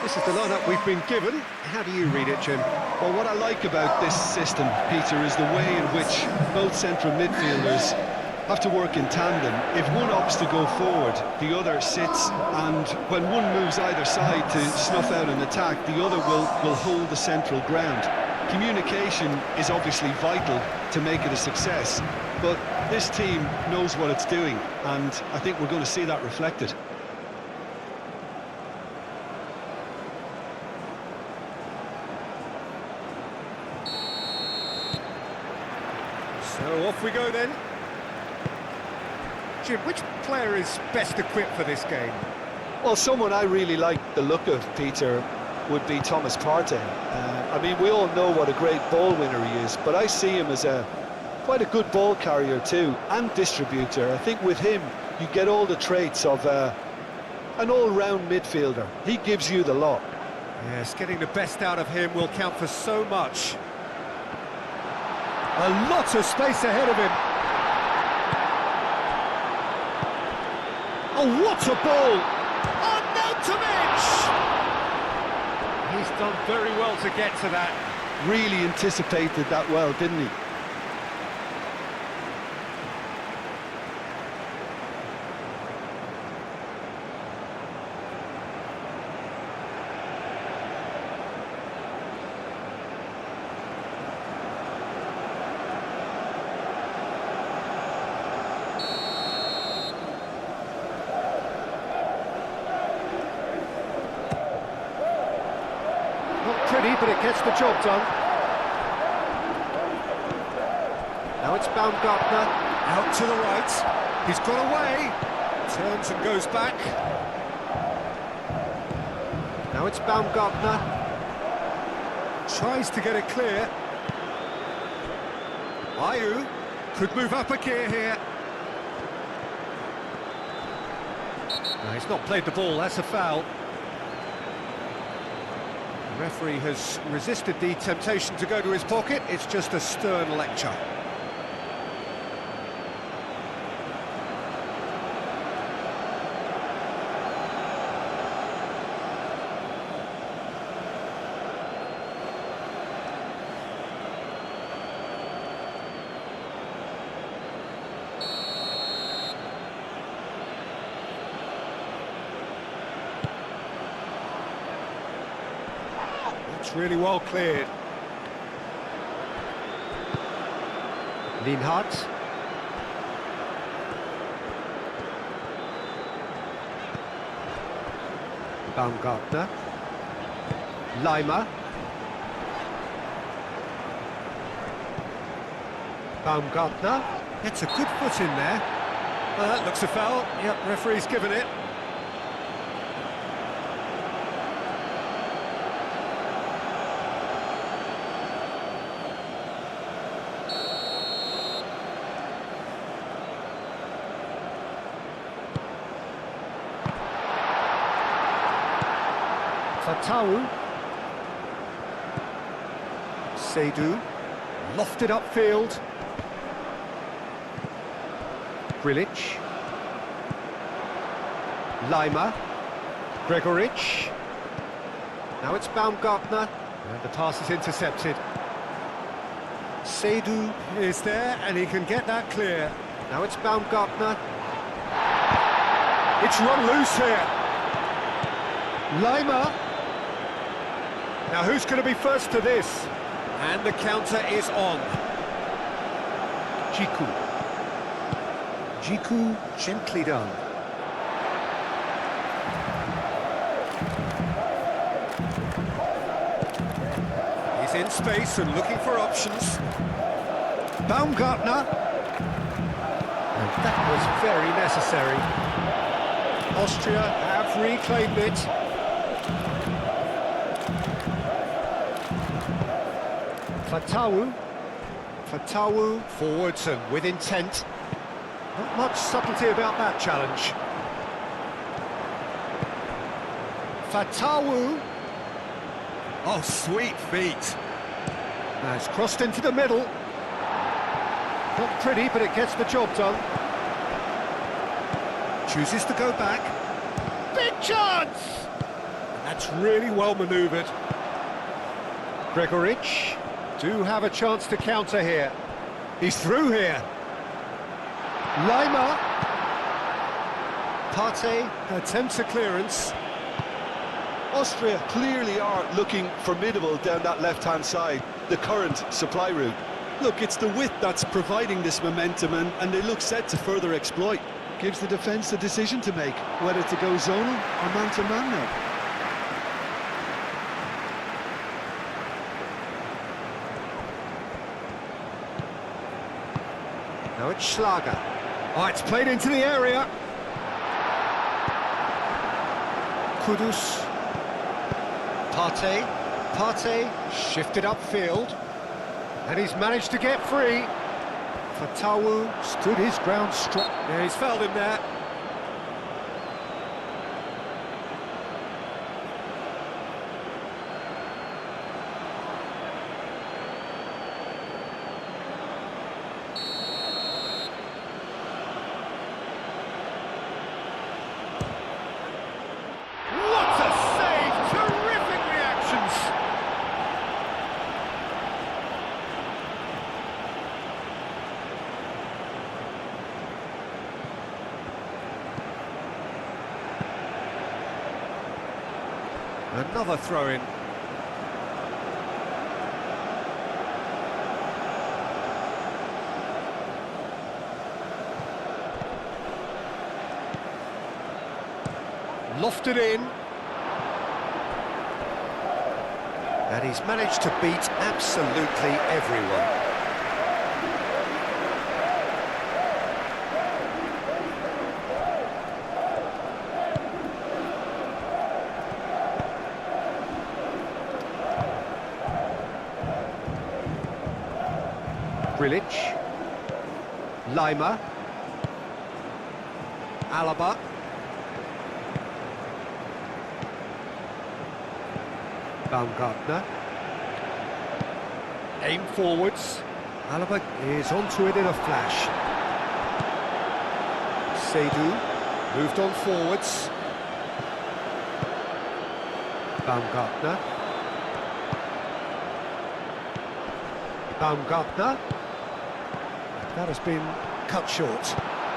This is the lineup we've been given. How do you read it, Jim? Well, what I like about this system, Peter, is the way in which both central midfielders have to work in tandem. If one opts to go forward, the other sits, and when one moves either side to snuff out an attack, the other will hold the central ground. Communication is obviously vital to make it a success, but this team knows what it's doing, and I think we're going to see that reflected. So off we go then. Jim, which player is best equipped for this game? Well, someone I really like the look of, Peter, would be Thomas Partey. I mean, we all know what a great ball winner he is, but I see him as quite a good ball carrier too, and distributor. I think with him, you get all the traits of an all-round midfielder. He gives you the lot. Yes, getting the best out of him will count for so much. A lot of space ahead of him. Oh, what a ball! Arnautovic! He's done very well to get to that. Really anticipated that well, didn't he? Not pretty, but it gets the job done. Now it's Baumgartner, out to the right. He's got away. Turns and goes back. Now it's Baumgartner. Tries to get it clear. Ayew could move up a gear here. No, he's not played the ball, that's a foul. The referee has resisted the temptation to go to his pocket. It's just a stern lecture. It's really well cleared. Lienhardt. Baumgartner. Leimer. Baumgartner. Gets a good foot in there. Well, that looks a foul. Yep, referee's given it. Fatawu. Seydu. Lofted upfield. Grilic. Leimer. Gregoritsch. Now it's Baumgartner. And the pass is intercepted. Seydu is there and he can get that clear. Now it's Baumgartner. It's run loose here. Leimer. Now who's going to be first to this? And the counter is on. Djikou. Djikou, gently done. He's in space and looking for options. Baumgartner. And that was very necessary. Austria have reclaimed it. Fatawu forwards and with intent. Not much subtlety about that challenge. Fatawu. Oh, sweet feet. Now it's crossed into the middle. Not pretty, but it gets the job done. Chooses to go back. Big chance! That's really well manoeuvred. Gregoric do have a chance to counter here. He's through here. Lima. Partey attempts a clearance. Austria clearly are looking formidable down that left-hand side, the current supply route. Look, it's the width that's providing this momentum, and they look set to further exploit. Gives the defence the decision to make, whether to go zonal or man-to-man now. Now it's Schlager. Oh, it's played into the area. Kudus. Partey shifted upfield. And he's managed to get free. Fatawu stood his ground strong. Yeah, he's fouled him there. What a save! Terrific reactions! Another throw-in. Lofted in. And he's managed to beat absolutely everyone. Grilic, Lima, Alaba, Baumgartner, aim forwards, Alaba is onto it in a flash. Seydu moved on forwards, Baumgartner, that has been cut short.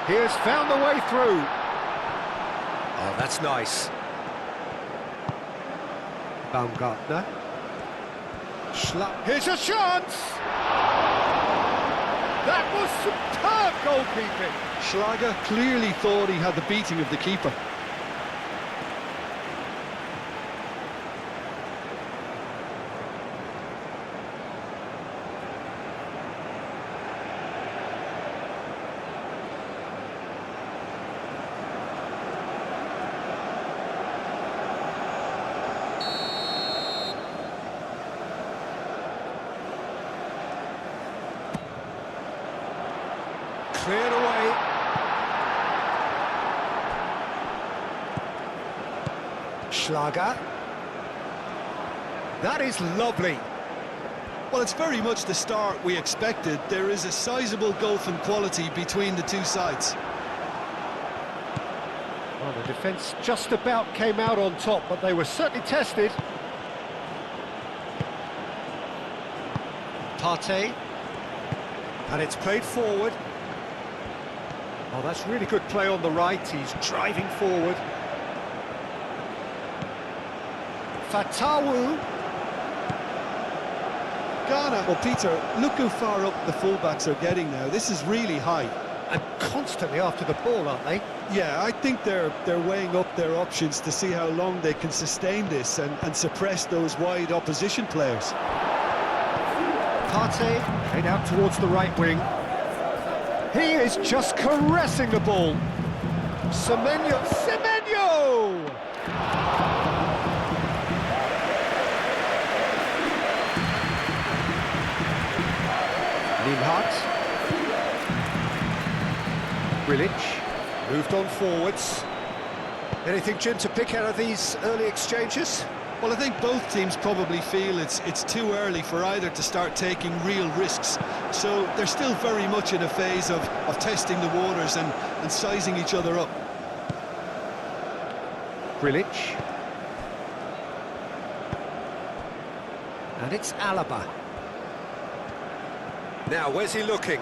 He has found the way through. Oh, that's nice. Baumgartner. Here's a chance! That was superb goalkeeping. Schlager clearly thought he had the beating of the keeper. Cleared away. Schlager. That is lovely. Well, it's very much the start we expected. There is a sizable gulf in quality between the two sides. Well, the defence just about came out on top, but they were certainly tested. Partey. And it's played forward. Oh, that's really good play on the right. He's driving forward. Fatawu. Ghana. Well, Peter, look how far up the fullbacks are getting now. This is really high. And constantly after the ball, aren't they? Yeah, I think they're weighing up their options to see how long they can sustain this and suppress those wide opposition players. Partey head out towards the right wing. He is just caressing the ball. Semenyo! Lienhardt. Grilic moved on forwards. Anything, Jim, to pick out of these early exchanges? Well, I think both teams probably feel it's too early for either to start taking real risks. So they're still very much in a phase of testing the waters and sizing each other up. Grilic. And it's Alaba. Now, where's he looking?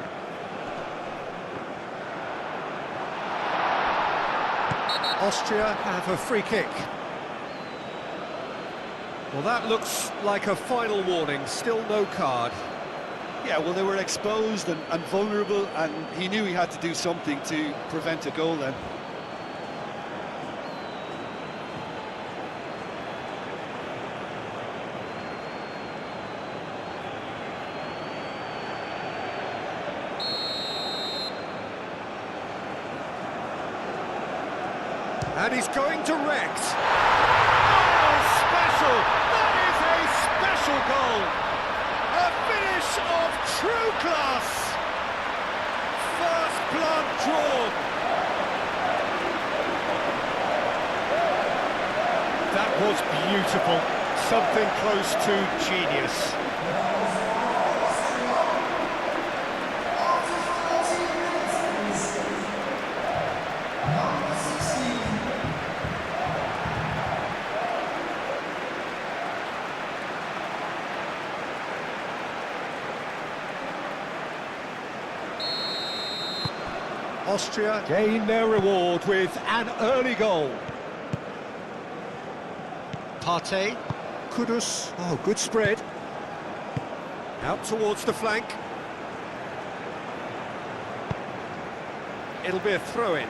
Austria have a free kick. Well, that looks like a final warning, still no card. Yeah, well, they were exposed and vulnerable, and he knew he had to do something to prevent a goal then. And he's going direct. Oh, special! That is a special goal! A finish of true class! First blood drawn! That was beautiful. Something close to genius. Austria gain their reward with an early goal. Partey, Kudus, oh, good spread. Out towards the flank. It'll be a throw-in.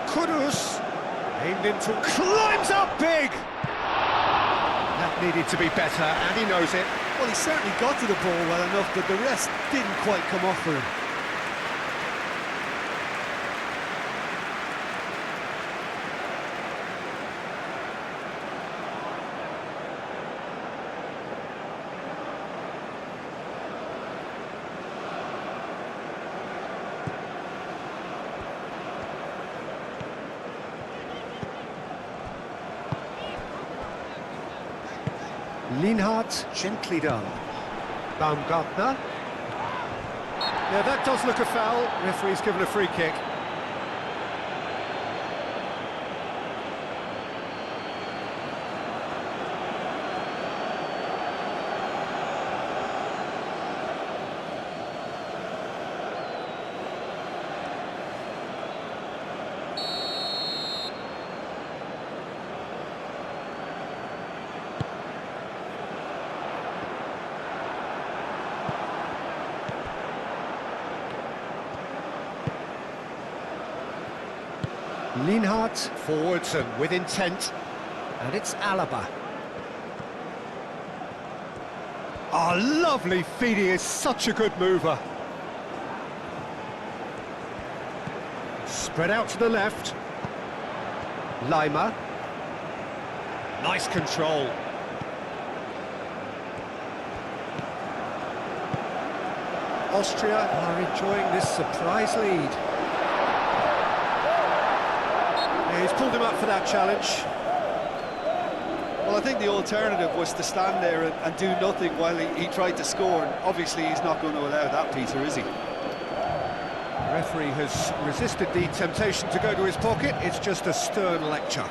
Kudus, aimed into, climbs up big! That needed to be better, and he knows it. Well, he certainly got to the ball well enough, but the rest didn't quite come off for him. Lienhardt, gently done. Baumgartner. Yeah, that does look a foul. Referee's given a free kick. Lienhardt forwards and with intent, and it's Alaba. Oh, lovely feed, he is such a good mover. Spread out to the left. Lima. Nice control. Austria are enjoying this surprise lead. He's pulled him up for that challenge. Well, I think the alternative was to stand there and do nothing while he tried to score, and obviously he's not going to allow that, Peter, is he? The referee has resisted the temptation to go to his pocket. It's just a stern lecture.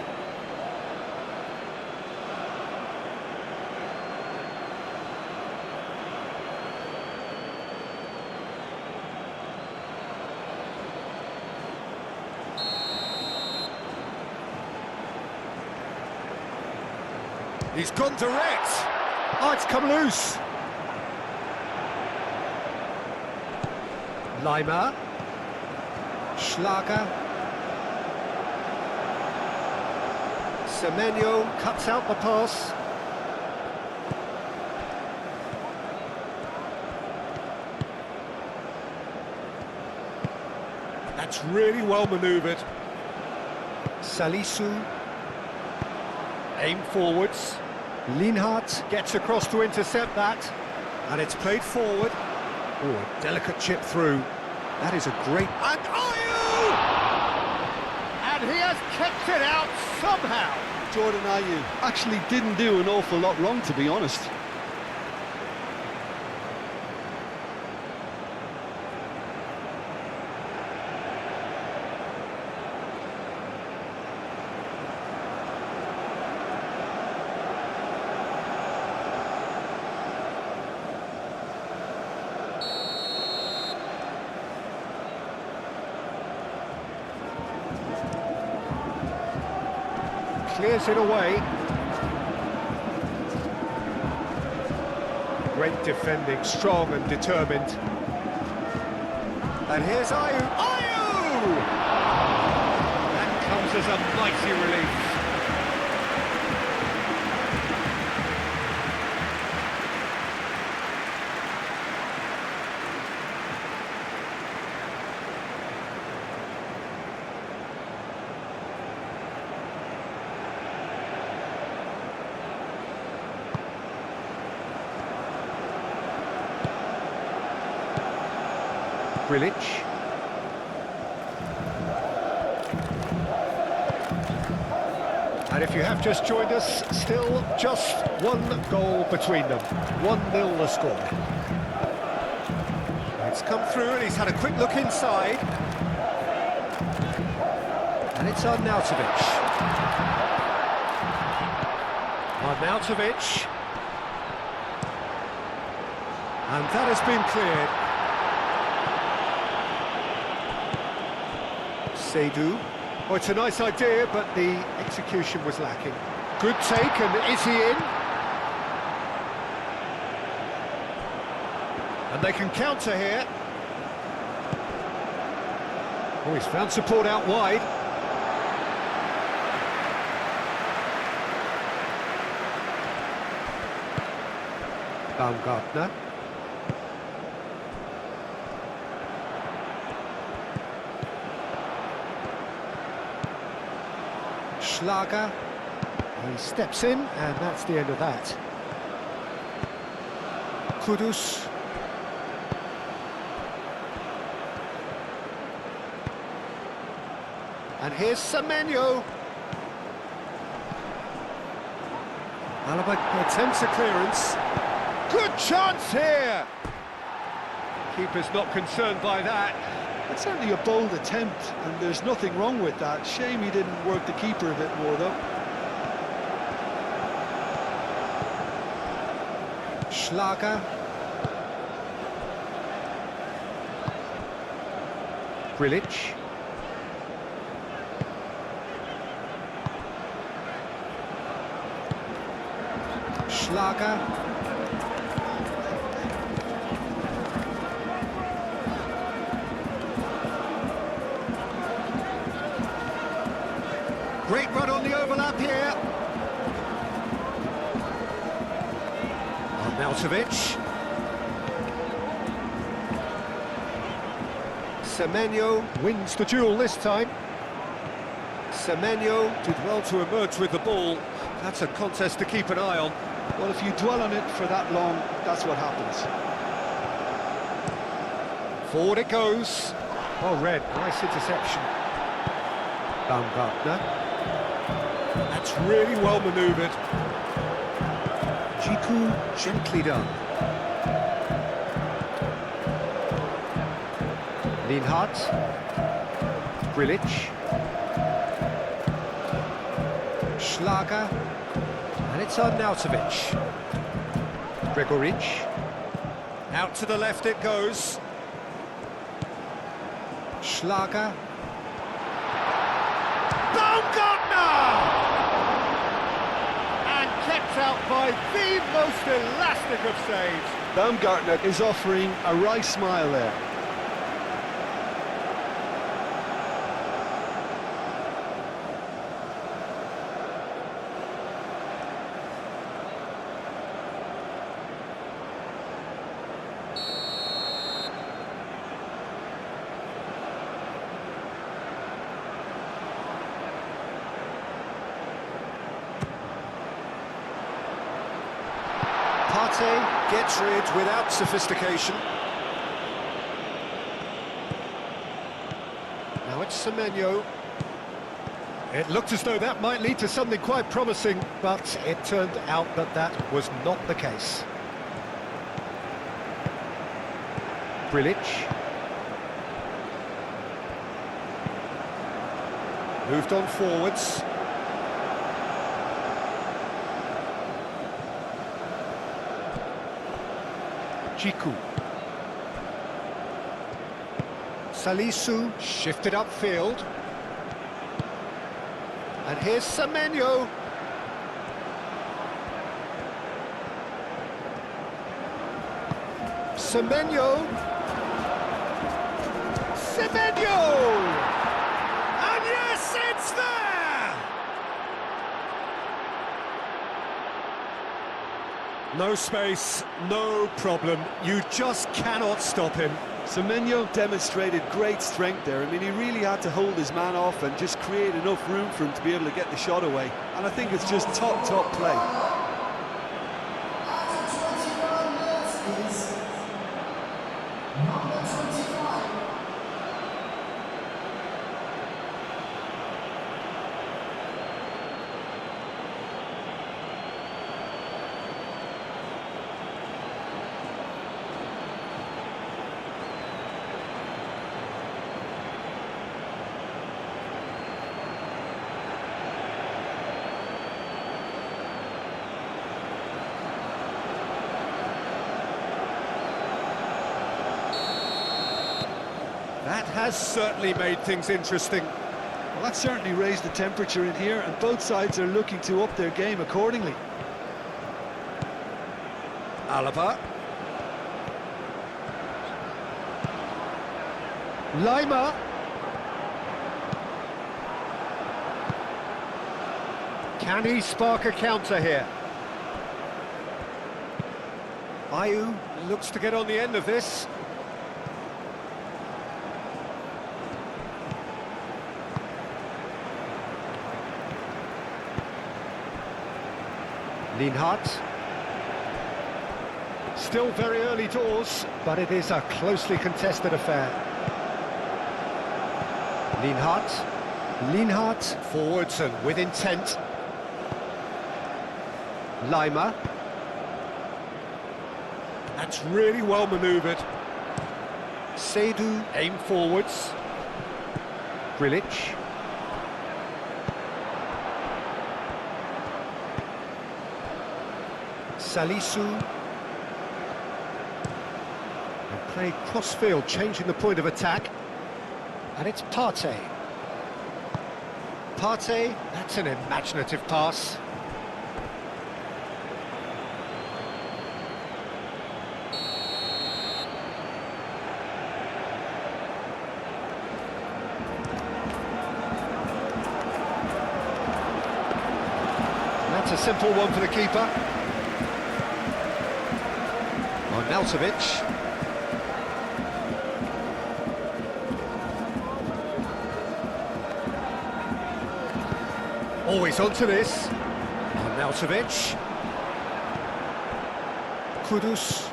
He's gone direct. Oh, it's come loose. Lima. Schlager. Semenyo cuts out the pass. That's really well manoeuvred. Salisu. Aim forwards. Lienhardt gets across to intercept that, and it's played forward. Oh, a delicate chip through. That is a great... And Ayew! And he has kept it out somehow. Jordan Ayew actually didn't do an awful lot wrong, to be honest. Clears it away. Great defending, strong and determined. And here's Ayu. Ayu! That comes as a mighty relief. Grilic. And if you have just joined us, still just one goal between them. 1-0 the score. It's come through and he's had a quick look inside. And it's Arnautovic. Arnautovic. And that has been cleared. Seydu. Oh, it's a nice idea, but the execution was lacking. Good take, and is he in? And they can counter here. Oh, he's found support out wide. Baumgartner. Schlager, he steps in, and that's the end of that. Kudus. And here's Semenyo. Alaba attempts a clearance. Good chance here! Keeper's not concerned by that. It's certainly a bold attempt, and there's nothing wrong with that. Shame he didn't work the keeper a bit more, though. Schlager. Grilic. Schlager. Great run on the overlap here. Arnautovic. Semenyo wins the duel this time. Semenyo did well to emerge with the ball. That's a contest to keep an eye on. Well, if you dwell on it for that long, that's what happens. Forward it goes. Oh, Red, nice interception. Baumgartner. That's really well manoeuvred. Jiku gently done. Lienhardt. Grilic. Schlager. And it's Arnautovic. Gregoric. Out to the left it goes. Schlager. Baumgartner! And kept out by the most elastic of saves. Baumgartner is offering a wry smile there. Partey gets rid without sophistication. Now it's Semenyo. It looked as though that might lead to something quite promising, but it turned out that that was not the case. Grilic. Moved on forwards. Jiku. Salisu shifted upfield. And here's Semenyo. Semenyo. And yes, it's there! No space, no problem. You just cannot stop him. Semenyo demonstrated great strength there. I mean, he really had to hold his man off and just create enough room for him to be able to get the shot away. And I think it's just top play. That has certainly made things interesting. Well, that certainly raised the temperature in here, and both sides are looking to up their game accordingly. Alaba. Lima. Can he spark a counter here? Ayew looks to get on the end of this. Lienhart. Still very early doors, but it is a closely contested affair. Lienhart forwards and with intent. Lima. That's really well manoeuvred. Seydu aim forwards. Grilic. Salisu. And play cross-field, changing the point of attack. And it's Partey. Partey, that's an imaginative pass. That's a simple one for the keeper. Arnautovic. Always onto this. Arnautovic. Kudus.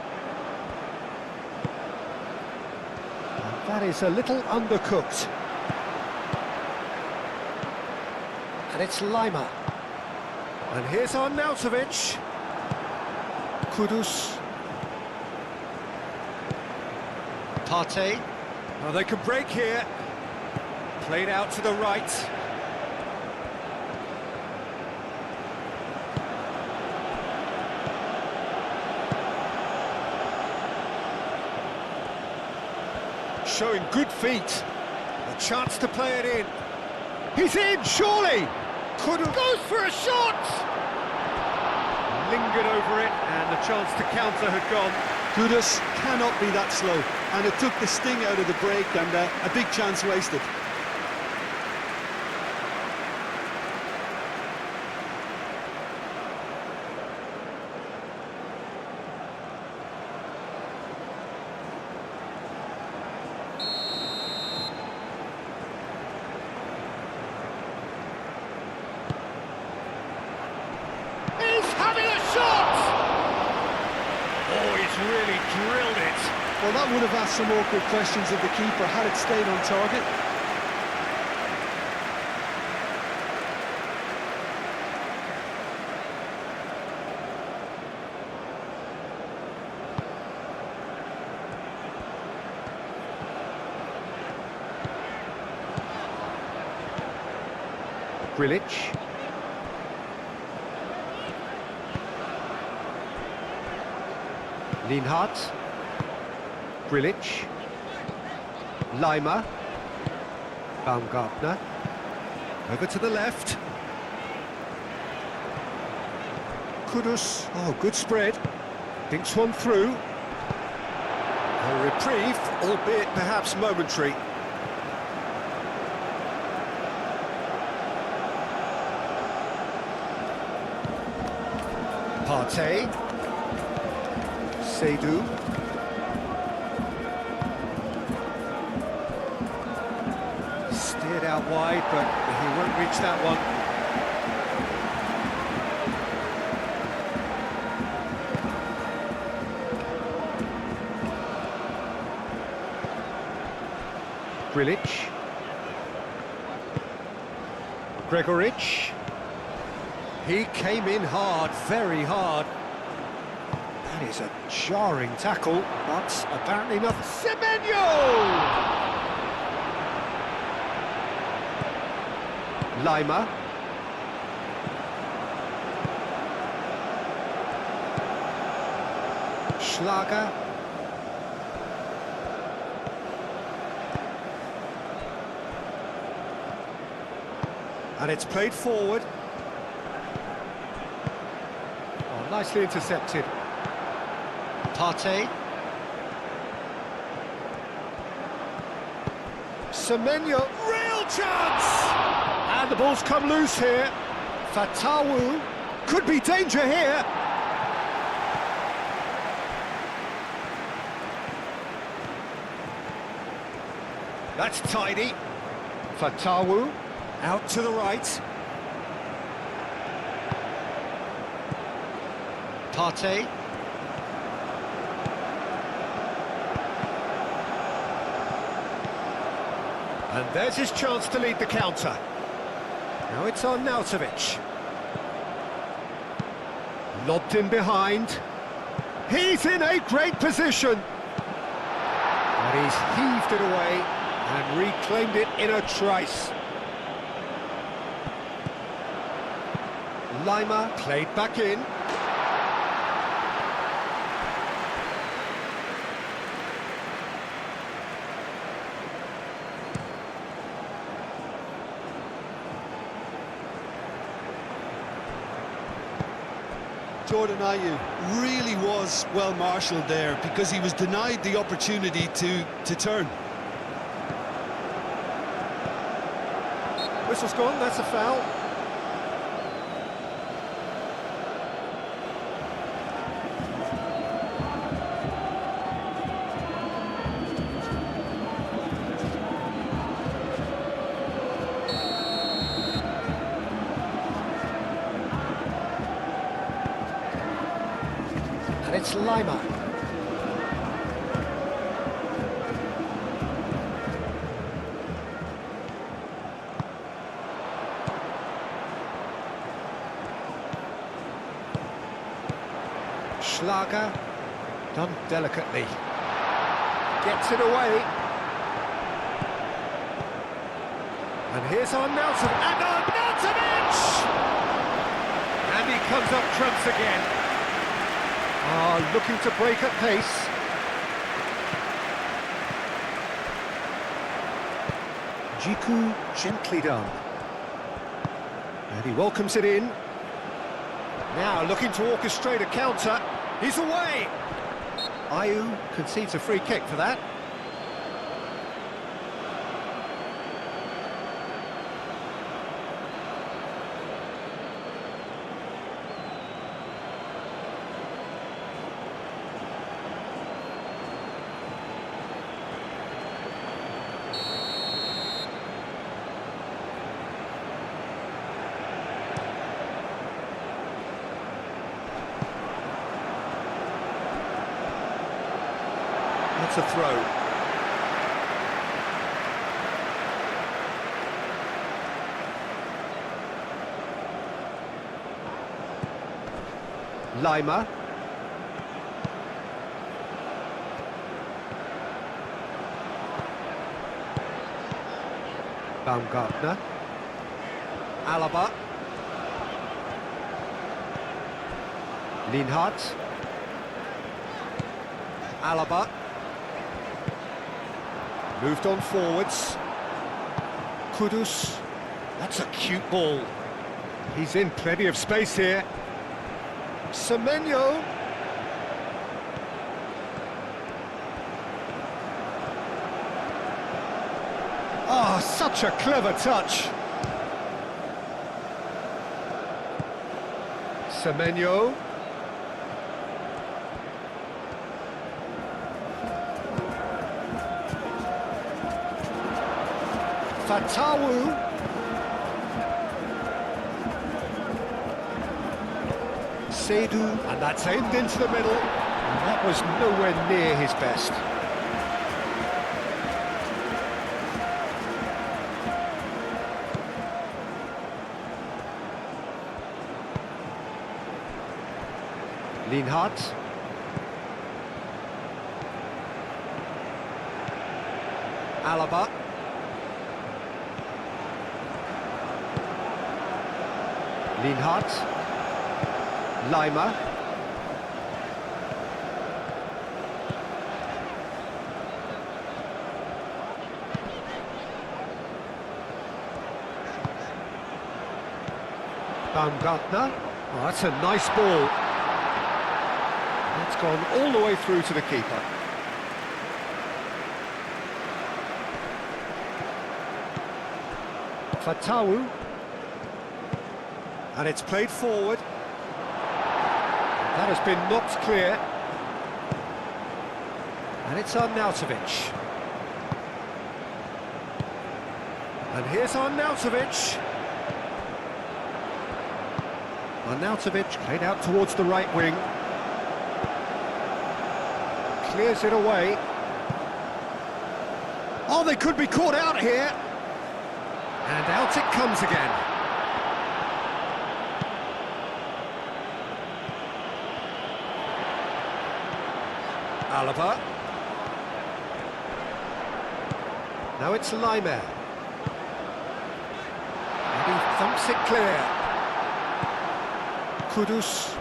And that is a little undercooked. And it's Lima. And here's Arnautovic. Kudus. Partey. Well, they could break here. Played out to the right. Showing good feet. A chance to play it in. He's in, surely! Kudus goes for a shot! Lingered over it, and the chance to counter had gone. Kudus cannot be that slow, and it took the sting out of the break, and a big chance wasted. He's having a shot! Oh, he's really drilled it. Well, that would have asked some awkward questions of the keeper had it stayed on target. Grilic. Lienhart. Grilic. Lima. Baumgartner. Over to the left. Kudus, oh, good spread. Dinks one through. A reprieve, albeit perhaps momentary. Partey. Seydu. Steered out wide, but he won't reach that one. Grilic. Gregoric. He came in hard, very hard. That is a jarring tackle, but apparently nothing. Semenyo! Lima. Schlager. And it's played forward. Oh, nicely intercepted. Partey. Semenyo, real chance! And the ball's come loose here. Fatawu, could be danger here. That's tidy. Fatawu. Out to the right. Partey. And there's his chance to lead the counter. Now it's on Nautovic. Lobbed in behind. He's in a great position. And he's heaved it away and reclaimed it in a trice. Lima played back in. Jordan Ayew really was well marshalled there because he was denied the opportunity to turn. Whistle's gone, that's a foul. And it's Lima. Schlager, done delicately. Gets it away. And here's Arnautovic. And Arnautovic! And he comes up trumps again. Looking to break at pace. Jiku gently done. And he welcomes it in. Now looking to orchestrate a counter. He's away. Ayew concedes a free kick for that. That's a throw. Lima. Baumgartner. Alaba. Linhart. Alaba. Moved on forwards. Kudus. That's a cute ball. He's in plenty of space here. Semenyo. Oh, such a clever touch. Semenyo. Fatawu. Seydu, and that's aimed into the middle, and that was nowhere near his best. Linhart. Alaba. Linhart. Lima. Baumgartner. Oh, that's a nice ball. It's gone all the way through to the keeper. Fatawu. And it's played forward. That has been knocked clear. And it's Arnautovic. And here's Arnautovic. Arnautovic played out towards the right wing. Clears it away. Oh, they could be caught out here. And out it comes again. Alaba. Now it's Lima. And he thumps it clear. Kudus.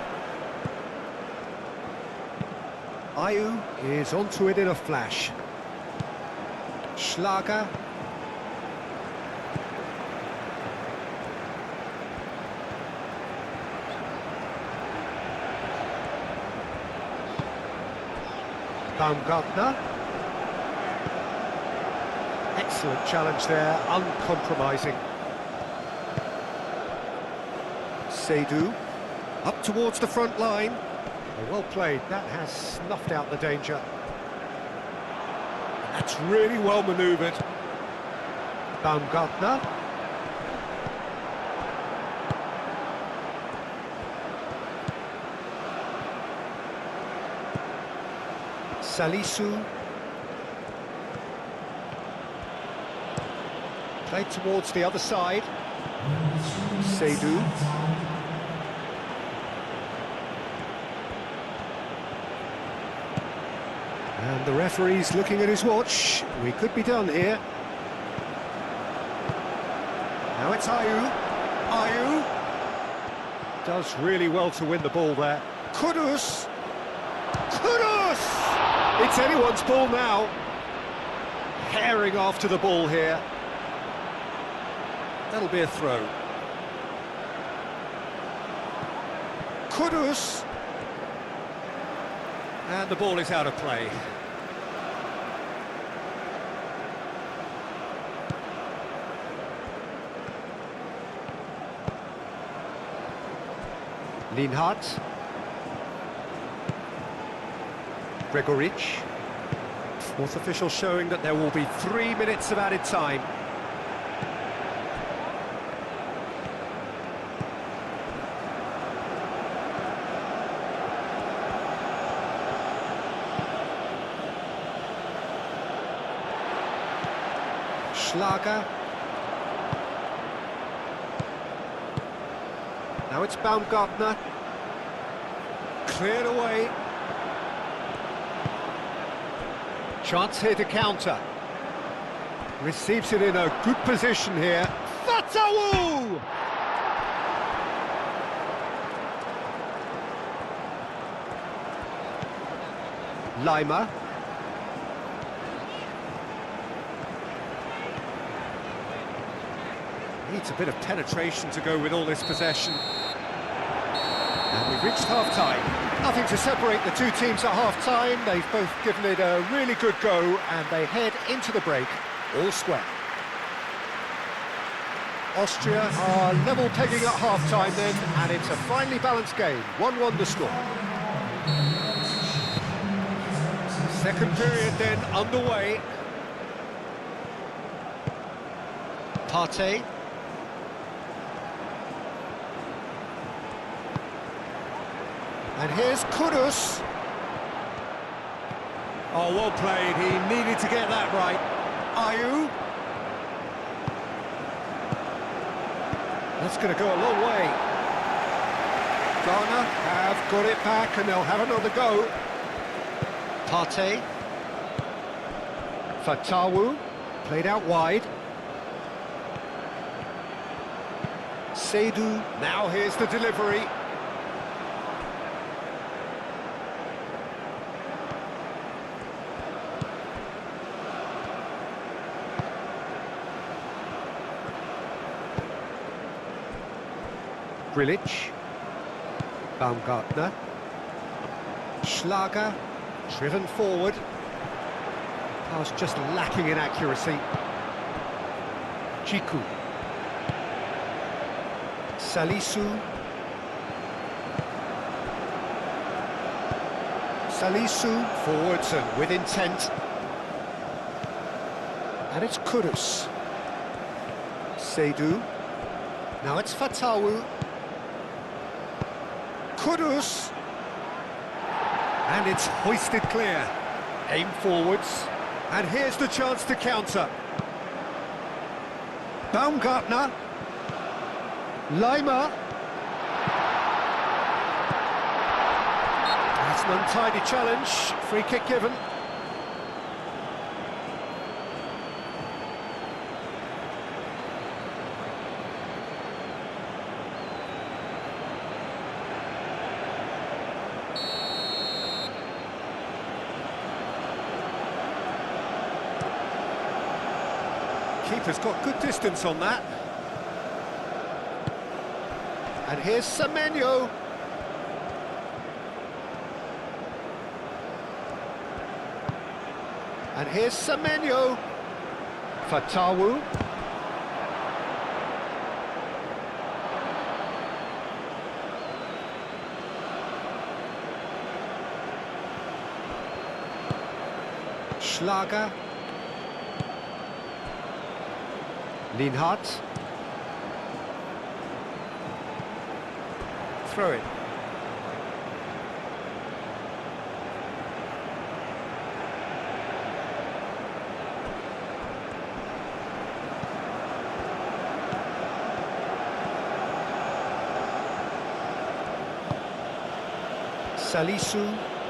Ayew is onto it in a flash. Schlager. Baumgartner. Excellent challenge there, uncompromising. Seydu, up towards the front line. Well played, that has snuffed out the danger. And that's really well manoeuvred. Baumgartner. Salisu. Played towards the other side. Seydu. And the referee's looking at his watch. We could be done here. Now it's Ayew. Ayew does really well to win the ball there. Kudus. Kudus! It's anyone's ball now. Herring after the ball here. That'll be a throw. Kudus. And the ball is out of play. Linhart. Gregoric. Fourth official showing that there will be 3 minutes of added time. Schlager. Now it's Baumgartner. Cleared away. Chance here to counter. Receives it in a good position here. Fatawu! Lima. Needs a bit of penetration to go with all this possession. And we've We've reached half-time. Nothing to separate the two teams at half-time. They've both given it a really good go, and they head into the break all square. Austria are level pegging at half-time then, and it's a finely balanced game. 1-1 the score. Second period then underway. Partey. And here's Kudus. Oh, well played. He needed to get that right. Ayew. That's going to go a long way. Ghana have got it back and they'll have another go. Partey. Fatawu. Played out wide. Seydou. Now here's the delivery. Grilic, Baumgartner, Schlager, driven forward. Pass just lacking in accuracy. Chiku. Salisu. Salisu, forwards and with intent. And it's Kudus. Seydou. Now it's Fatawu. Kudus, and it's hoisted clear. Aim forwards, and here's the chance to counter. Baumgartner, Leimer. That's an untidy challenge, free kick given. Keeper's got good distance on that. And here's Semenyo. And here's Semenyo. Fatawu. Schlager. Lienhardt. Throw it.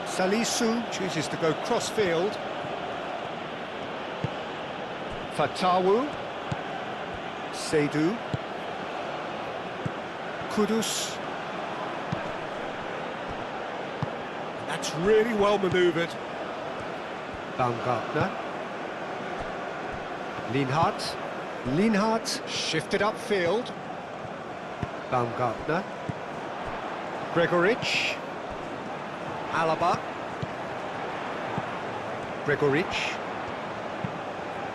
Salisu chooses to go cross-field. Fatawu. Seydou. Kudus. That's really well manoeuvred. Baumgartner. Lienhardt. Lienhardt shifted upfield. Baumgartner. Gregoric. Alaba. Gregoric.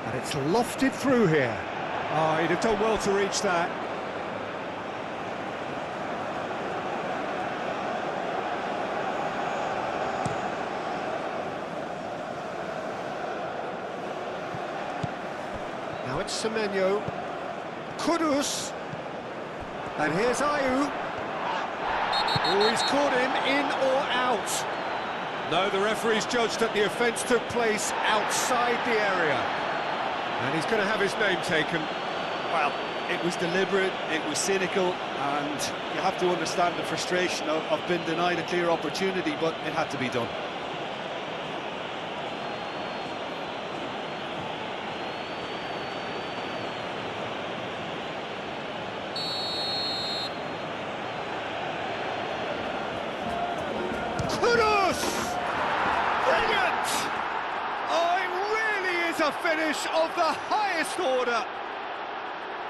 And it's lofted through here. Oh, he'd have done well to reach that. Now it's Semenyo. Kudus. And here's Ayew. Oh, he's caught him in or out. No, the referee's judged that the offence took place outside the area. And he's going to have his name taken. Well, it was deliberate, it was cynical, and you have to understand the frustration of being denied a clear opportunity, but it had to be done. Kudus! Brilliant! Oh, it really is a finish of the highest order.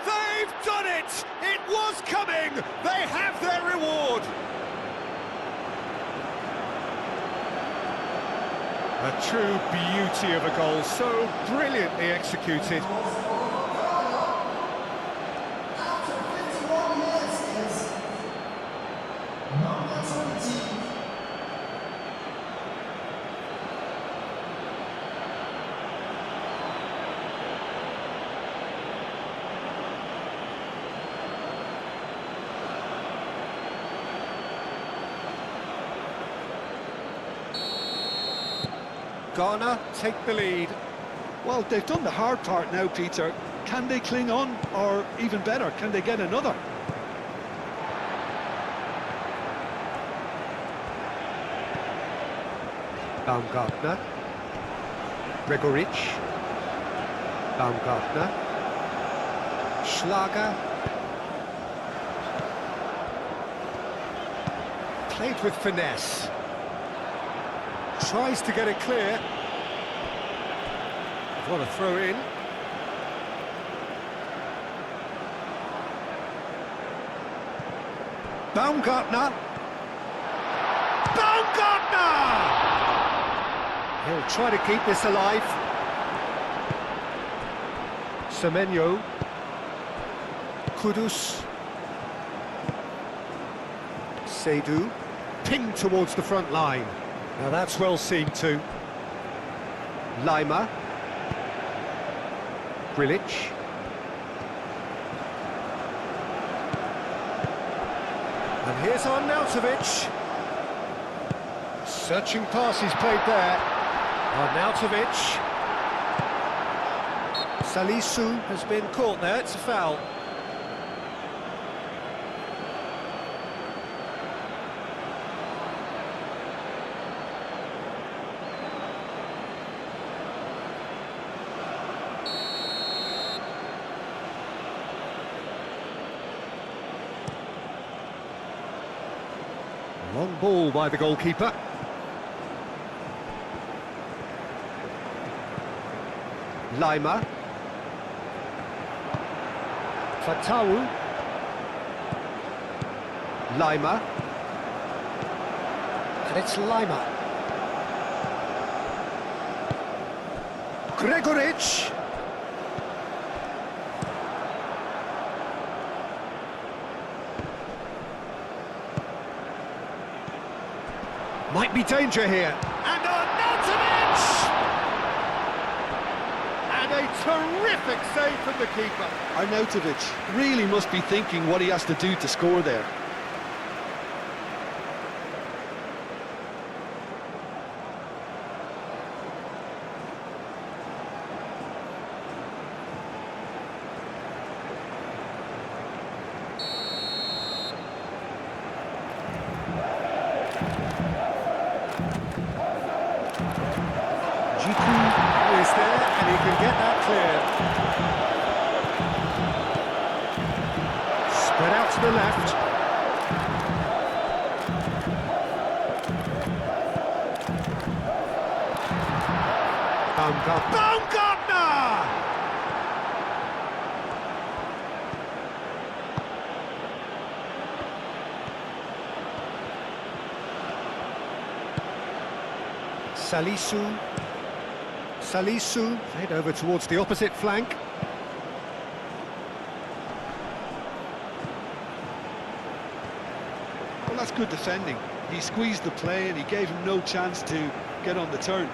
They've done it! It was coming! They have their reward! A true beauty of a goal, so brilliantly executed. Ghana take the lead. Well, they've done the hard part now, Peter. Can they cling on, or even better, can they get another? Baumgartner. Gregoric. Baumgartner. Schlager. Played with finesse. Tries to get it clear. What a throw in. Baumgartner. Baumgartner! He'll try to keep this alive. Semenyo. Kudus. Seydu. Pinged towards the front line. Now that's well seen too. Lima. Grilic. And here's Arnautovic. Searching pass he's played there. Arnautovic. Salisu has been caught there, it's a foul. Long ball by the goalkeeper. Lima. Fatawu. Lima. And it's Lima. Gregoric. Might be danger here. And Arnautovic! And a terrific save from the keeper. Arnautovic really must be thinking what he has to do to score there. Is there, and he can get that clear. Spread out to the left. Baumgartner! Salisu. Salisu, played over towards the opposite flank. Well, that's good defending. He squeezed the play and he gave him no chance to get on the turn.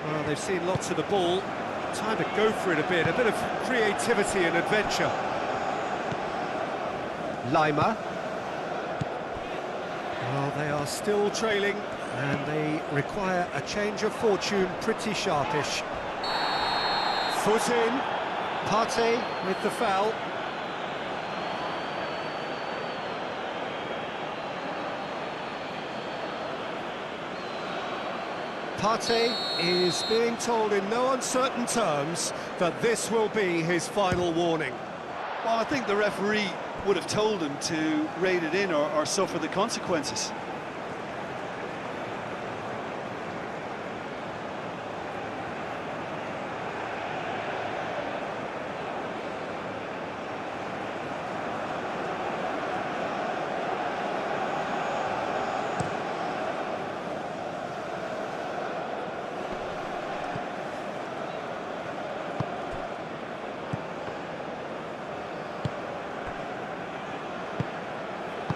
Well, they've seen lots of the ball. Time to go for it a bit of creativity and adventure. Lima. Well, they are still trailing, and they require a change of fortune pretty sharpish. Foot in. Partey with the foul. Partey is being told in no uncertain terms that this will be his final warning. Well, I think the referee would have told him to rate it in or suffer the consequences.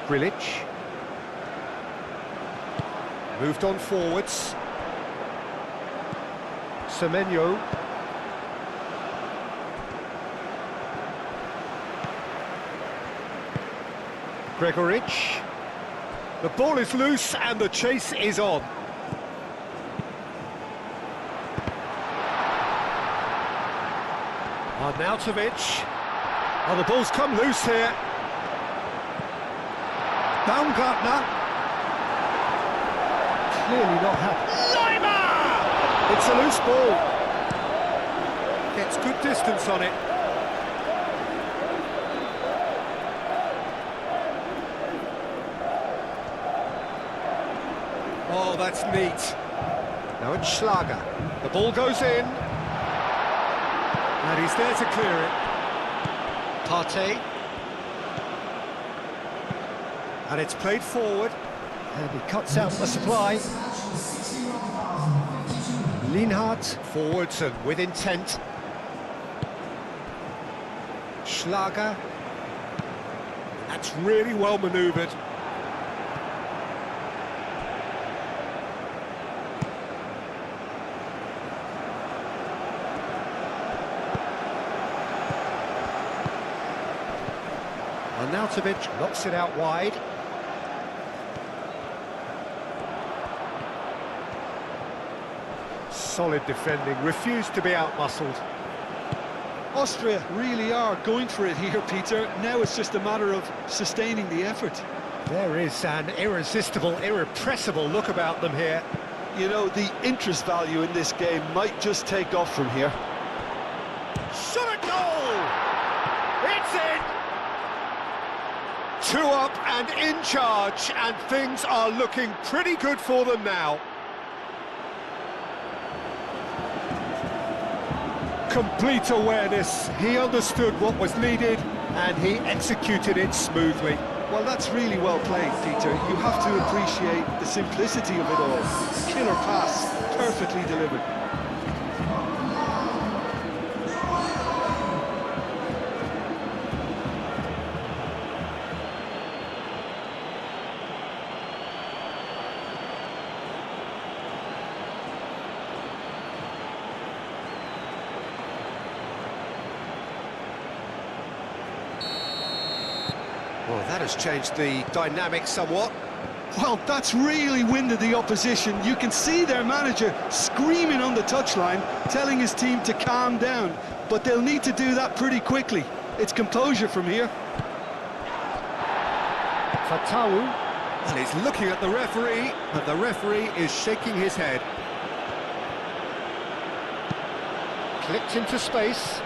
Grilic. Moved on forwards. Semenyo. Gregoric. The ball is loose and the chase is on. Arnautovic. Oh, the ball's come loose here. Baumgartner. Clearly not happy. Lima! It's a loose ball. Gets good distance on it. Oh, that's neat. Now it's Schlager. The ball goes in. And he's there to clear it. Partey. And it's played forward. And he cuts out the supply. Lienhardt forwards and with intent. Schlager. That's really well manoeuvred. Arnautovic knocks it out wide. Solid defending, refused to be outmuscled. Austria really are going for it here, Peter. Now it's just a matter of sustaining the effort. There is an irresistible, irrepressible look about them here. You know, the interest value in this game might just take off from here. Shot at goal! It's in! 2 up and in charge, and things are looking pretty good for them now. Complete awareness, he understood what was needed, and he executed it smoothly. Well, that's really well played, Peter. You have to appreciate the simplicity of it all. Killer pass, perfectly delivered. Well, that has changed the dynamic somewhat. Well, that's really winded the opposition. You can see their manager screaming on the touchline, telling his team to calm down. But they'll need to do that pretty quickly. It's composure from here. Fatawu. Well, he's looking at the referee, but the referee is shaking his head. Clipped into space.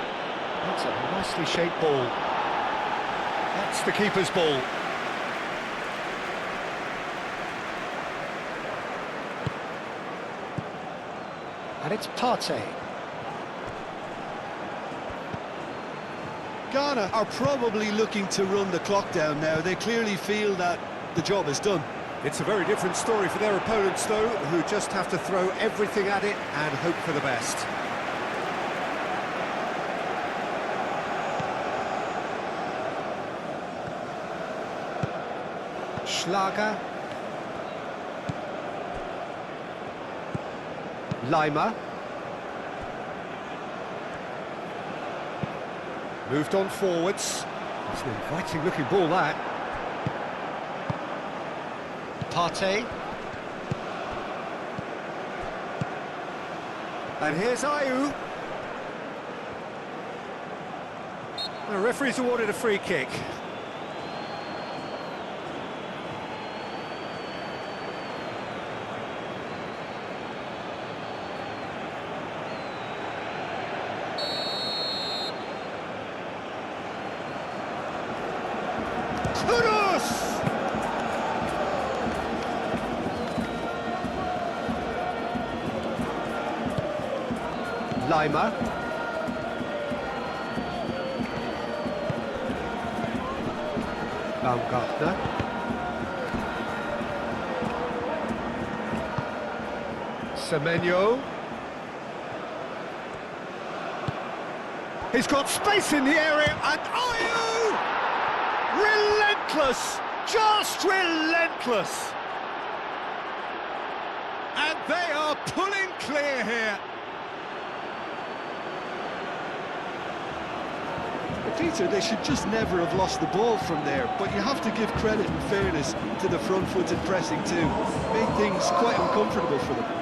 That's a nicely shaped ball. That's the keeper's ball. And it's Partey. Ghana are probably looking to run the clock down now. They clearly feel that the job is done. It's a very different story for their opponents, though, who just have to throw everything at it and hope for the best. Schlager. Lima. Moved on forwards. It's an inviting looking ball, that. Partey. And here's Ayew. The referee's awarded a free kick. Lima. Baumgartner. Semenyo. He's got space in the area, and Ayew! Relentless! Just relentless. And they are pulling clear here. Peter, they should just never have lost the ball from there, but you have to give credit and fairness to the front-footed pressing too. Made things quite uncomfortable for them.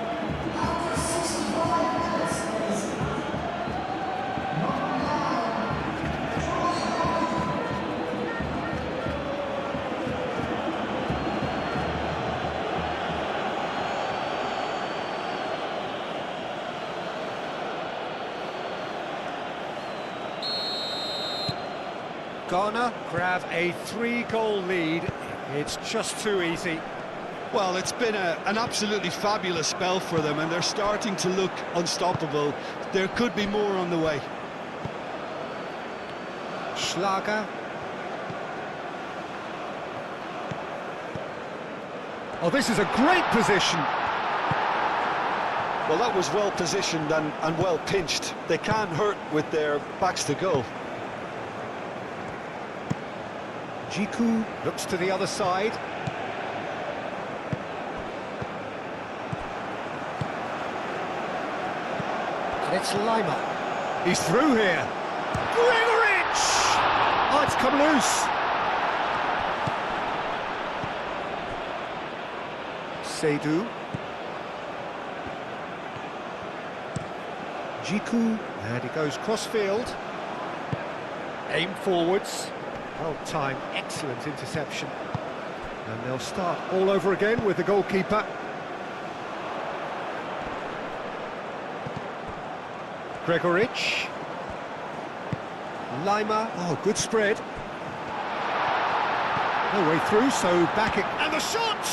Ghana grab a 3-goal lead. It's just too easy. Well, it's been an absolutely fabulous spell for them, and they're starting to look unstoppable. There could be more on the way. Schlager. Oh, this is a great position. Well, that was well positioned and well pinched. They can't hurt with their backs to goal. Jiku looks to the other side. And it's Lima. He's through here. Gregorich! Oh, it's come loose. Seydu. Jiku, and he goes cross-field. Aim forwards. Well-timed, excellent interception. And they'll start all over again with the goalkeeper. Gregorich. Lima. Oh, good spread. No way through, so back it. And the shot!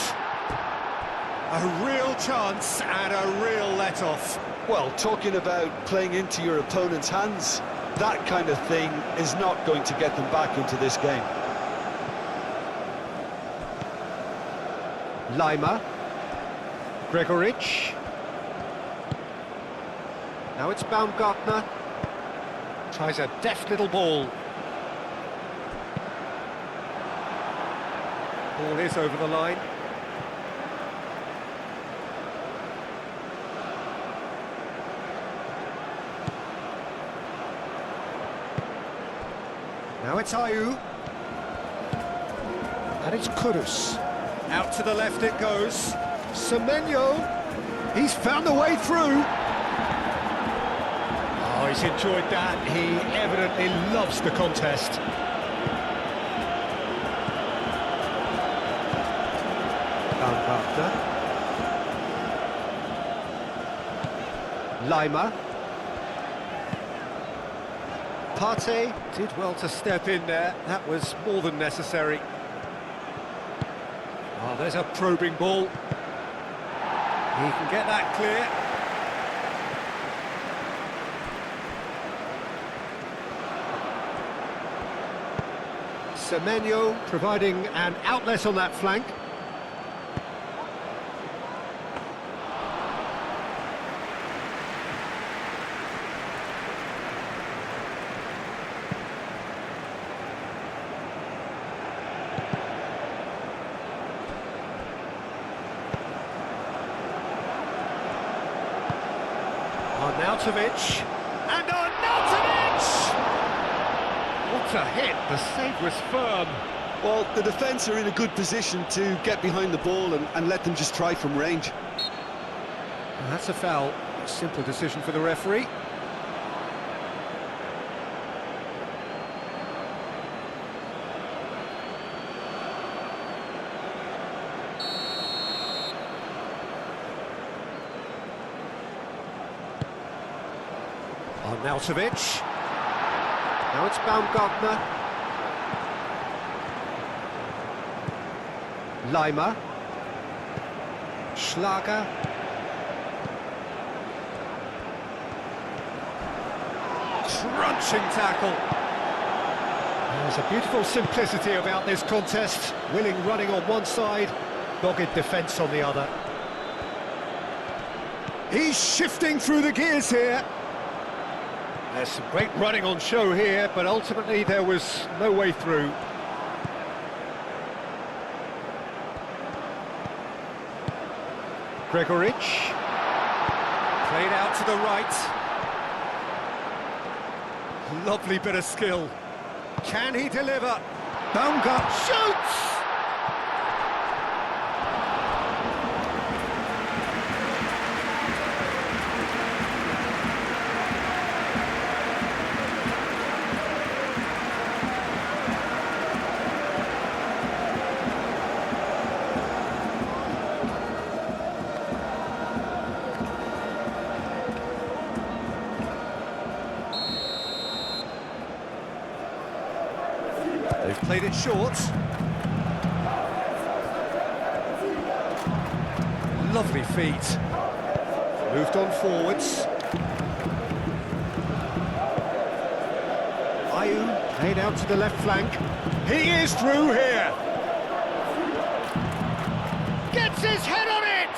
A real chance and a real let-off. Well, talking about playing into your opponent's hands, that kind of thing is not going to get them back into this game. Lima. Gregorich. Now it's Baumgartner. Tries a deft little ball. Ball is over the line. Now it's Ayu. And it's Kudus. Out to the left it goes. Semenyo. He's found a way through. Oh, he's enjoyed that. He evidently loves the contest. Baumgartner. Lima. Partey did well to step in there. That was more than necessary. Oh, there's a probing ball. He can get that clear. Semenyo providing an outlet on that flank. Arnautovic, and Arnautovic! What a hit, the save was firm. Well, the defence are in a good position to get behind the ball and let them just try from range. And that's a foul, a simple decision for the referee. Arnautovic. Now it's Baumgartner. Lima. Schlager. Crunching tackle. There's a beautiful simplicity about this contest. Willing running on one side, dogged defence on the other. He's shifting through the gears here. There's some great running on show here, but ultimately there was no way through. Gregoritsch. Played out to the right. Lovely bit of skill. Can he deliver? Baumgart shoots! They've played it short. Lovely feet. Moved on forwards. Ayew played out to the left flank. He is through here. Gets his head on it!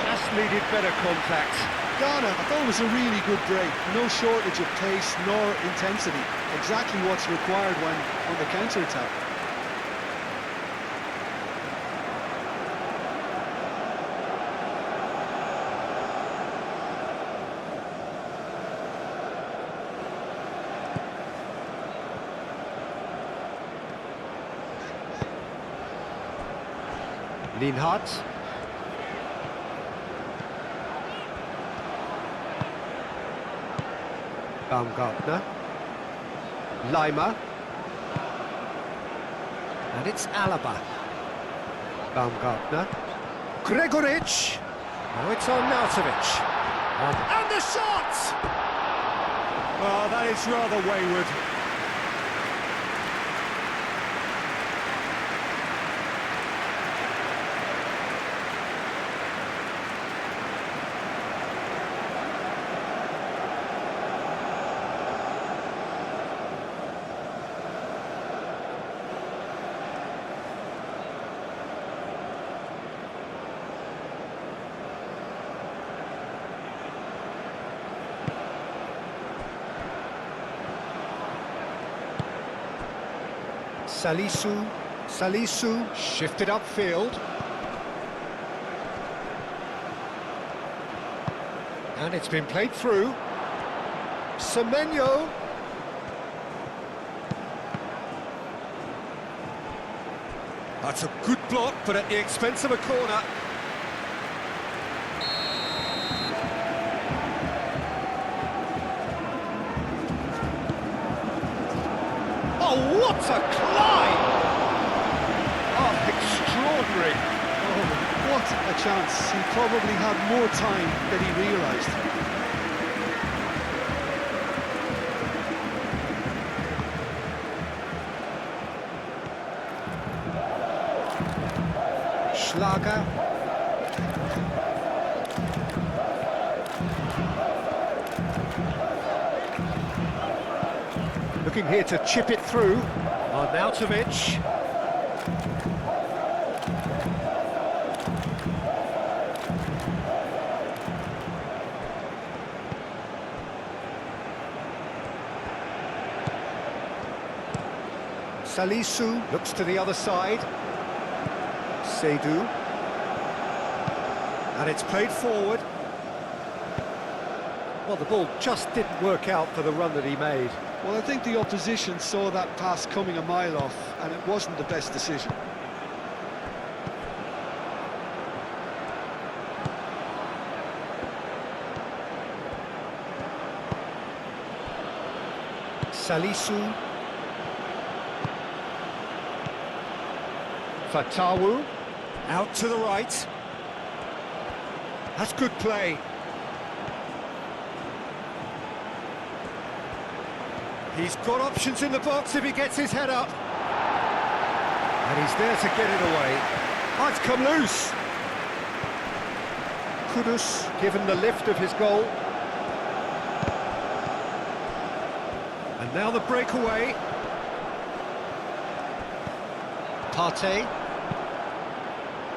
Just needed better contact. Ghana, I thought it was a really good break. No shortage of pace nor intensity. Exactly what's required when on the counter-attack. Lienhardt. Baumgartner. Leimer. And it's Alaba. Baumgartner. Gregoritsch. Now it's on Nautovic. And the shot! Oh, that is rather wayward. Salisu shifted upfield. And it's been played through. Semenyo. That's a good block, but at the expense of a corner. Oh, what a climb! Oh, extraordinary. Oh, what a chance. He probably had more time than he realised. Schlager. Looking here to chip it through. Arnautovic. Salisu looks to the other side. Seydu. And it's played forward. Well, the ball just didn't work out for the run that he made. Well, I think the opposition saw that pass coming a mile off, and it wasn't the best decision. Salisu. Fatawu. Out to the right. That's good play. He's got options in the box if he gets his head up. And he's there to get it away. Oh, it's come loose. Kudus given the lift of his goal. And now the breakaway. Partey.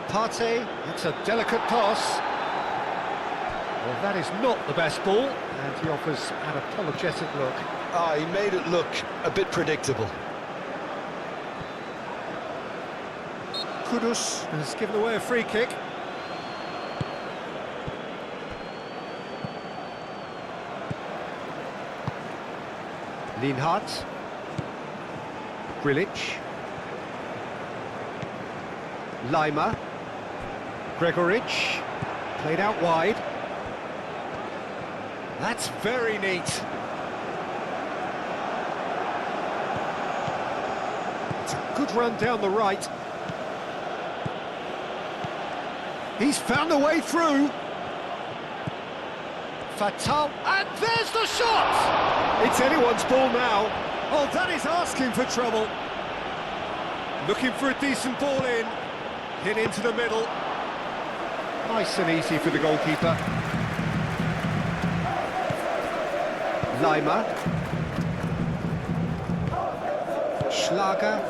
Partey, it's a delicate pass. Well, that is not the best ball, and he offers an apologetic look. Ah, he made it look a bit predictable. Kudus has given away a free kick. Lienhardt. Grilic. Lima. Gregoric. Played out wide. That's very neat. It's a good run down the right. He's found a way through. Fatal, and there's the shot! It's anyone's ball now. Oh, that is asking for trouble. Looking for a decent ball in. Hit into the middle. Nice and easy for the goalkeeper. Lima. Schlager.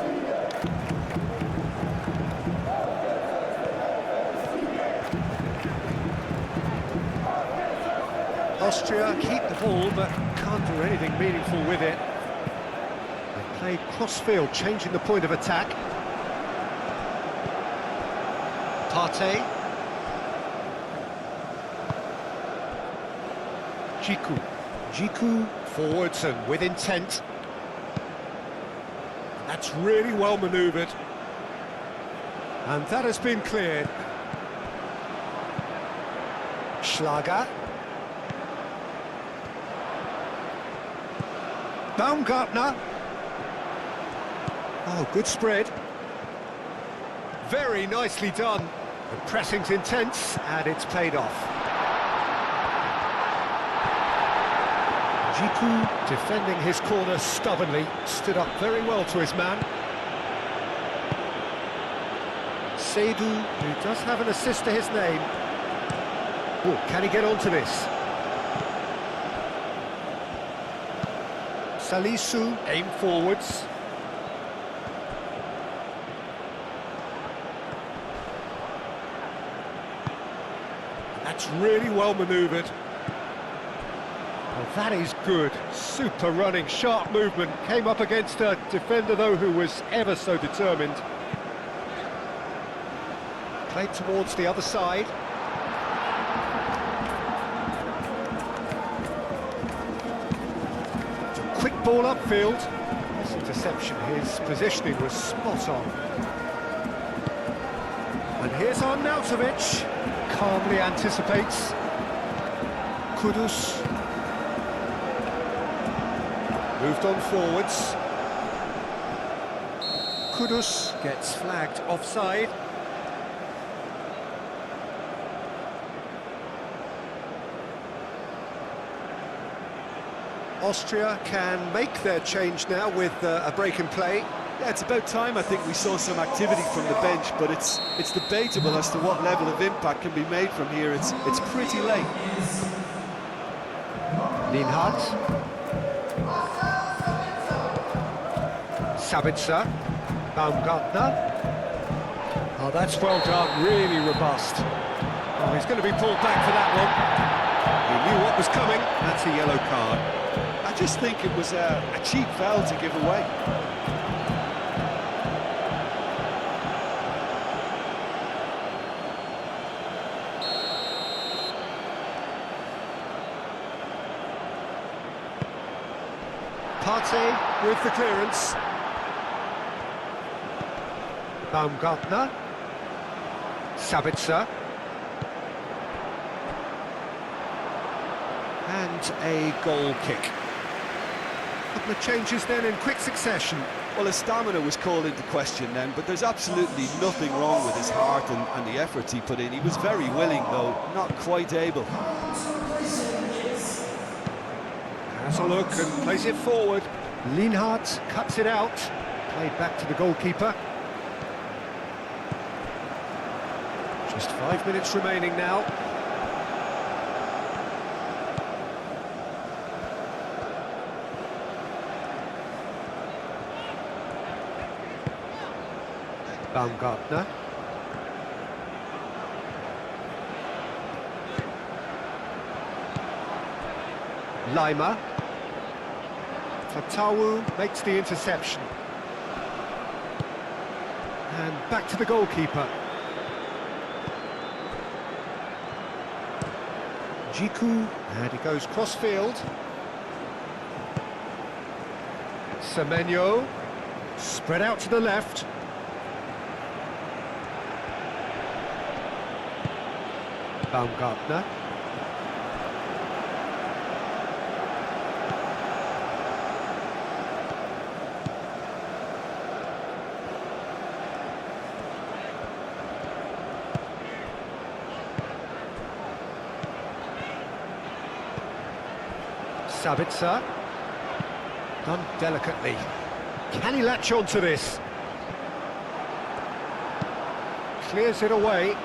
Austria keep the ball, but can't do anything meaningful with it. They play cross-field, changing the point of attack. Partey. Jiku forwards and with intent. That's really well manoeuvred. And that has been cleared. Schlager. Baumgartner. Oh, good spread. Very nicely done. The pressing's intense and it's paid off. Jiku defending his corner stubbornly, stood up very well to his man. Seydu, who does have an assist to his name. Oh, can he get onto this? Salisu, aim forwards. That's really well manoeuvred. Well, that is good. Super running, sharp movement. Came up against a defender, though, who was ever so determined. Played towards the other side. It's a quick ball upfield. This interception, his positioning was spot on. And here's Arnautovic. Calmly anticipates. Kudus. Moved on forwards. Kudus gets flagged offside. Austria can make their change now with a break in play. Yeah, it's about time I think we saw some activity from the bench, but it's debatable as to what level of impact can be made from here. It's pretty late. Lienhardt. Sabitzer. Baumgartner. Oh, that's well done, really robust. Oh, he's going to be pulled back for that one. He knew what was coming. That's a yellow card. I just think it was a cheap foul to give away. Partey with the clearance. Baumgartner. Sabitzer. And a goal kick. Couple of changes then in quick succession. Well, his stamina was called into question then, but there's absolutely nothing wrong with his heart and the efforts he put in. He was very willing, though, not quite able. Has a look and plays it forward. Lienhardt cuts it out. Played back to the goalkeeper. Just 5 minutes remaining now. Baumgartner. Lima. Fatawu makes the interception. And back to the goalkeeper. Jiku, and he goes cross-field. Semenyo, spread out to the left. Baumgartner. Sabitzer. Done delicately. Can he latch on to this? Clears it away.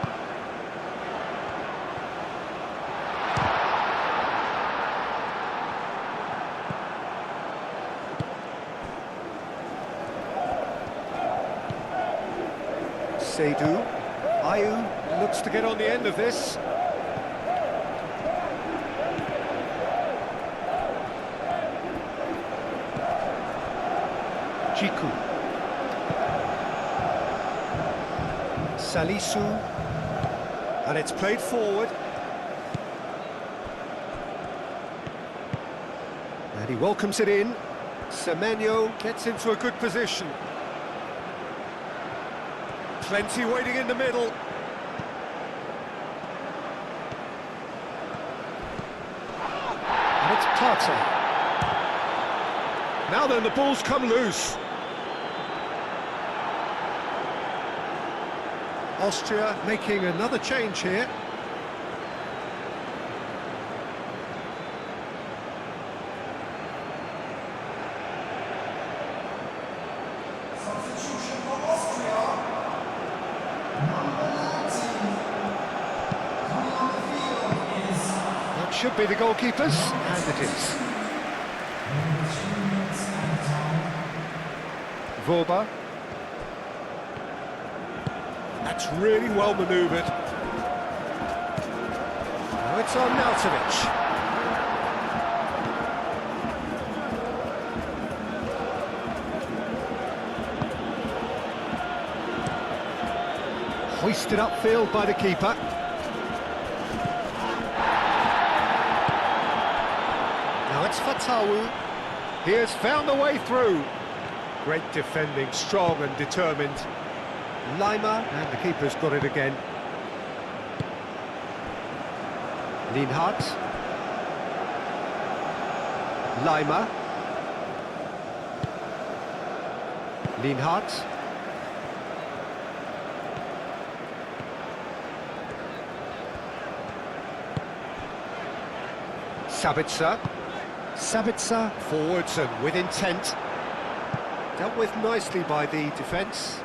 Seydu. Ayew looks to get on the end of this. Jiku. Salisu. And it's played forward. And he welcomes it in. Semenyo gets into a good position. Plenty waiting in the middle. And it's Partey. Now then, the ball's come loose. Austria making another change here. Substitution for Austria. Number 19. Coming on the field is... That should be the goalkeepers, and it is. Vorba. That's really well manoeuvred. Now it's on Nautovic. Hoisted upfield by the keeper. Now it's Fatawu. He has found the way through. Great defending, strong and determined. Lima, and the keeper's got it again. Lienhardt. Lima. Lienhardt. Sabitzer. Sabitzer forwards and with intent. Dealt with nicely by the defence.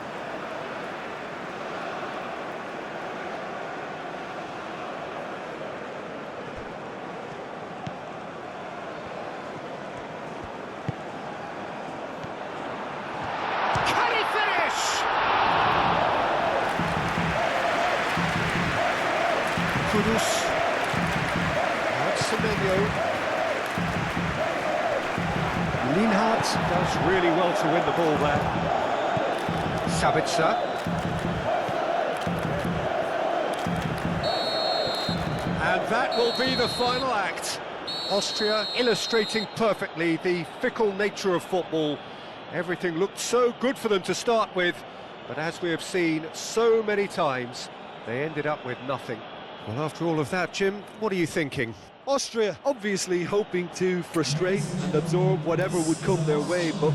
Can he finish? Kudus. Now it's Semenyo. Lienhardt does really well to win the ball there. Sabitzer. And that will be the final act. Austria illustrating perfectly the fickle nature of football. Everything looked so good for them to start with, but as we have seen so many times, they ended up with nothing. Well, after all of that, Jim, what are you thinking? Austria obviously hoping to frustrate and absorb whatever would come their way, but